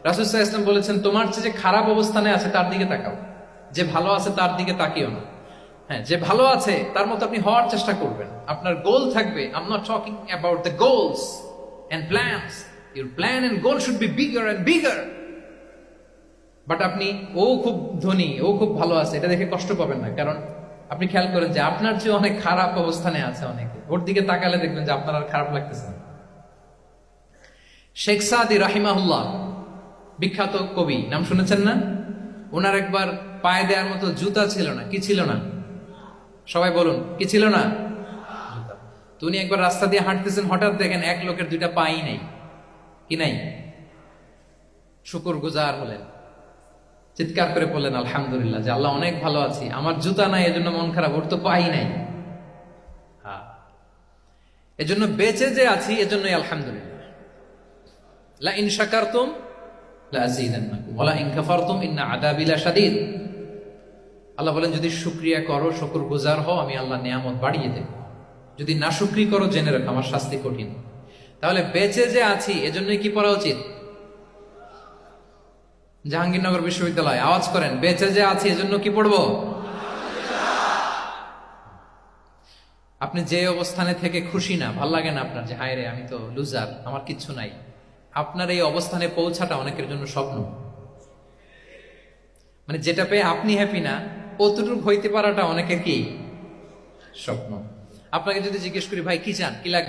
রাসূল সাল্লাল্লাহু আলাইহি ওয়াসাল্লাম বলেছেন, তোমার চেয়ে যে খারাপ অবস্থানে আছে তার দিকে তাকাও, যে ভালো আছে তার দিকে তাকিও না। হ্যাঁ, যে ভালো আছে তার মতো আপনি হওয়ার চেষ্টা করবেন। আপনার গোল থাকবে, I am not talking about the goals and plans, your plan and goal should be bigger and bigger. But আপনি ও খুব ধনী, ও খুব ভালো আছে এটা দেখে কষ্ট পাবেন না, কারণ আপনি খেয়াল করেন যে আপনার চেয়ে অনেক খারাপ অবস্থানে আছে অনেকে, ওর দিকে তাকালে দেখবেন যে আপনার আর খারাপ লাগতেছে না। শেখ সাদি রাহিমাহুল্লাহ, বিখ্যাত কবি, নাম শুনেছেন না? ওনার একবার পায়ে দেওয়ার মতো জুতা ছিল না। কি ছিল না? সবাই বলুন, কি ছিল না? জুতা। তো উনি একবার রাস্তা দিয়ে হাঁটতেছেন, হঠাৎ দেখেন এক লোকের দুইটা পাই নাই। কি নাই? শুকর গুজার হলেন, চিৎকার করে বললেন আলহামদুলিল্লাহ, যে আল্লাহ অনেক ভালো আছি, আমার জুতা নাই এজন্য মন খারাপ, ওর তো পাই নাই। হ্যাঁ, এজন্য বেঁচে যে আছি এজন্যই আলহামদুলিল্লাহ। লা ইন শাকারতুম লা আযীদান্নাকুম ওয়া লা ইন কাফারতুম ইন্না আযাবি লাশাদীদ। আল্লাহ বলেন, যদি শুকরিয়া করো, শুকরগুজার হও, আমি আল্লাহ নিয়ামত বাড়িয়ে দেব। যদি নাশুকরি করো, জেনে রাখো আমার শাস্তি কঠিন। তাহলে বেঁচে যে আছি এজন্যই কি পড়া উচিত? জাহাঙ্গীরনগর বিশ্ববিদ্যালয় আওয়াজ করেন, বেঁচে যে আছি এজন্য কি পড়বো? আপনি যে অবস্থানে থেকে খুশি না, ভাল লাগে না আপনার, যে হায় রে আমি তো লুজার, আমার কিচ্ছু নাই, আপনার এই অবস্থানে পৌঁছাটা অনেকের জন্য স্বপ্ন। মানে যেটা পেয়ে আপনি হ্যাপি না, অতটুকু হইতে পারাটা অনেকের কি স্বপ্ন। আপনাকে যদি জিজ্ঞেস করি, ভাই কি চান, কি লাগে?